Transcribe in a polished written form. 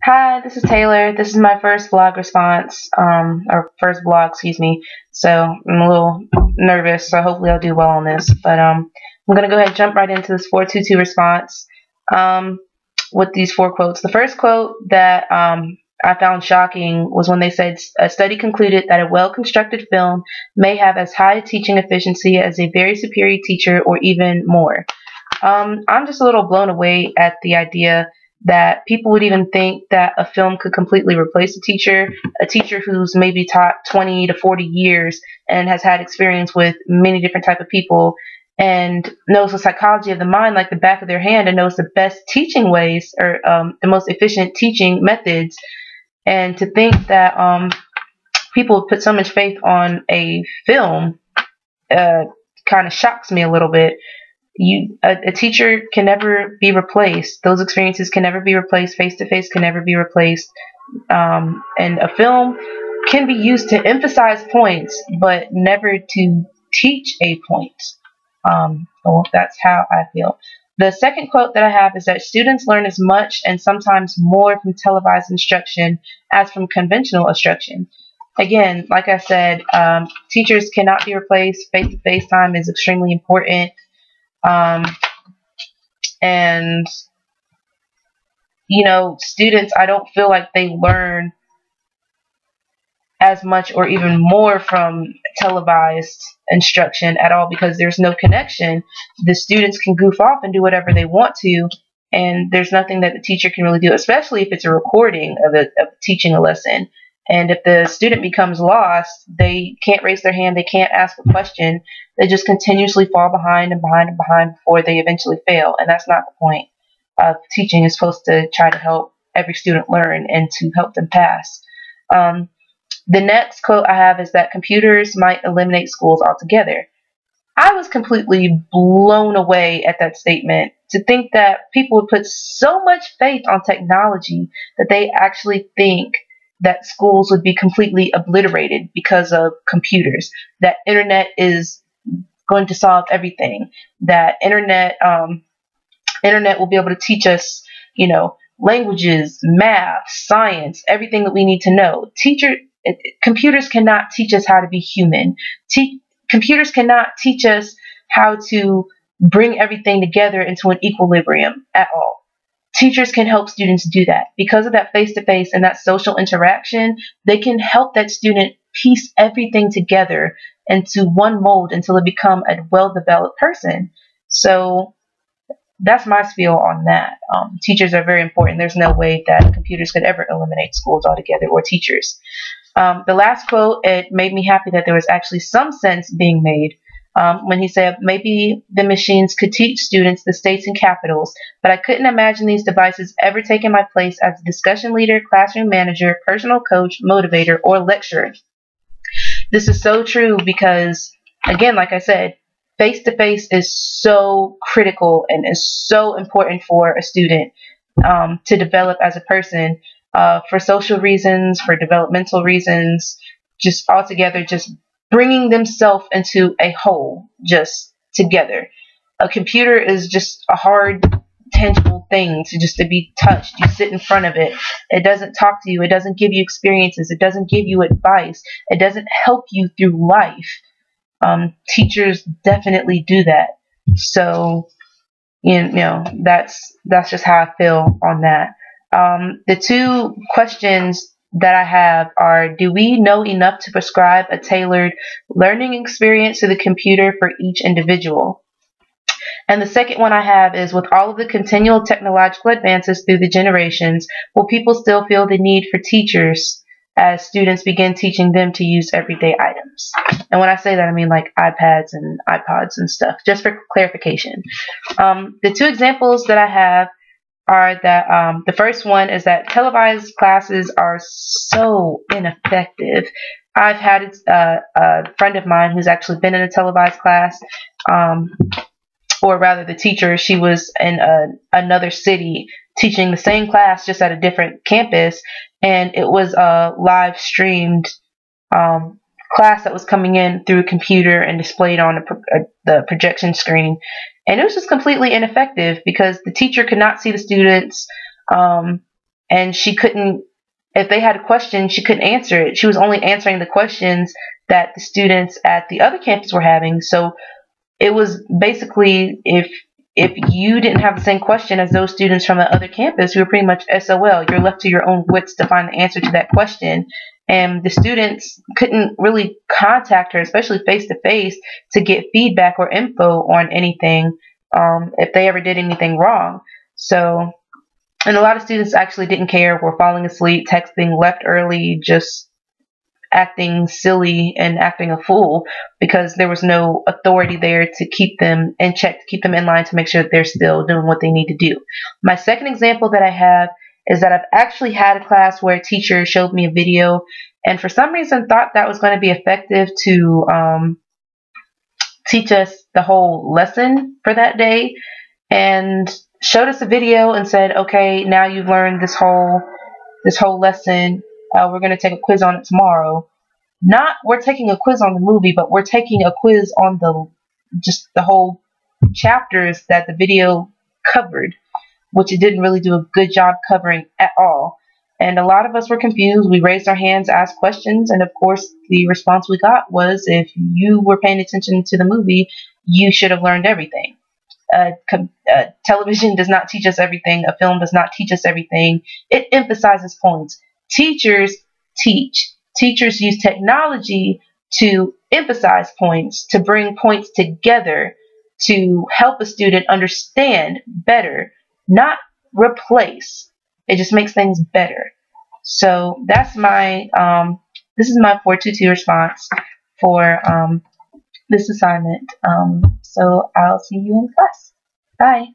Hi, this is Taylor. This is my first blog response, or first blog, excuse me. So I'm a little nervous, so hopefully I'll do well on this. But I'm gonna go ahead and jump right into this 422 response um, with these four quotes. The first quote that I found shocking was when they said a study concluded that a well-constructed film may have as high a teaching efficiency as a very superior teacher or even more. I'm just a little blown away at the idea that people would even think that a film could completely replace a teacher who's maybe taught 20 to 40 years and has had experience with many different type of people and knows the psychology of the mind like the back of their hand and knows the best teaching ways or the most efficient teaching methods. And to think that people put so much faith on a film uh, kind of shocks me a little bit. A teacher can never be replaced. Those experiences can never be replaced. Face to face can never be replaced. And a film can be used to emphasize points, but never to teach a point. Well, that's how I feel. The second quote that I have is that students learn as much and sometimes more from televised instruction as from conventional instruction. Again, like I said, teachers cannot be replaced. Face to face time is extremely important. Um, and students, I don't feel like they learn as much or even more from televised instruction at all because there's no connection. The students can goof off and do whatever they want to, and there's nothing that the teacher can really do, especially if it's a recording of teaching a lesson. And if the student becomes lost, they can't raise their hand, they can't ask a question, they just continuously fall behind and behind and behind before they eventually fail. And that's not the point. Teaching is supposed to try to help every student learn and to help them pass. The next quote I have is that computers might eliminate schools altogether. I was completely blown away at that statement to think that people would put so much faith on technology that they actually think that schools would be completely obliterated because of computers, that internet is going to solve everything, that internet will be able to teach us, languages, math, science, everything that we need to know. Computers cannot teach us how to be human. Computers cannot teach us how to bring everything together into an equilibrium at all. Teachers can help students do that. Because of that face-to-face and that social interaction, they can help that student piece everything together into one mold until they become a well-developed person. So that's my spiel on that. Teachers are very important. There's no way that computers could ever eliminate schools altogether or teachers. The last quote, it made me happy that there was actually some sense being made when he said, maybe the machines could teach students the states and capitals, but I couldn't imagine these devices ever taking my place as a discussion leader, classroom manager, personal coach, motivator, or lecturer. This is so true because, again, like I said, face-to-face is so critical and is so important for a student to develop as a person for social reasons, for developmental reasons, just altogether, just bringing themselves into a whole, just together. A computer is just a hard, tangible thing to be touched. You sit in front of it. It doesn't talk to you. It doesn't give you experiences. It doesn't give you advice. It doesn't help you through life. Teachers definitely do that. So, that's just how I feel on that. The two questions that I have are, do we know enough to prescribe a tailored learning experience to the computer for each individual? And the second one I have is, with all of the continual technological advances through the generations, will people still feel the need for teachers as students begin teaching them to use everyday items? And when I say that, I mean like iPads and iPods and stuff, just for clarification. The two examples that I have are that the first one is that televised classes are so ineffective. I've had a friend of mine who's actually been in a televised class, or rather the teacher, she was in another city teaching the same class just at a different campus, and it was a live streamed class that was coming in through a computer and displayed on the projection screen. And it was just completely ineffective because the teacher could not see the students. and she couldn't, if they had a question, she couldn't answer it. She was only answering the questions that the students at the other campus were having. So it was basically, if you didn't have the same question as those students from the other campus, you were pretty much SOL. You're left to your own wits to find the answer to that question. And the students couldn't really contact her, especially face to face, to get feedback or info on anything if they ever did anything wrong. So, and a lot of students actually didn't care, were falling asleep, texting, left early, just acting silly and acting a fool because there was no authority there to keep them in check, to keep them in line, to make sure that they're still doing what they need to do. My second example that I have is that I've actually had a class where a teacher showed me a video and for some reason thought that was going to be effective to teach us the whole lesson for that day, and showed us a video and said, okay, now you've learned this whole lesson. We're going to take a quiz on it tomorrow. Not we're taking a quiz on the movie, but we're taking a quiz on the whole chapters that the video covered, which it didn't really do a good job covering at all. And a lot of us were confused. We raised our hands, asked questions, and of course the response we got was, if you were paying attention to the movie, you should have learned everything. Television does not teach us everything. A film does not teach us everything. It emphasizes points. Teachers teach. Teachers use technology to emphasize points, to bring points together, to help a student understand better, not replace. It just makes things better. So that's my this is my 422 response for this assignment. So I'll see you in class. Bye.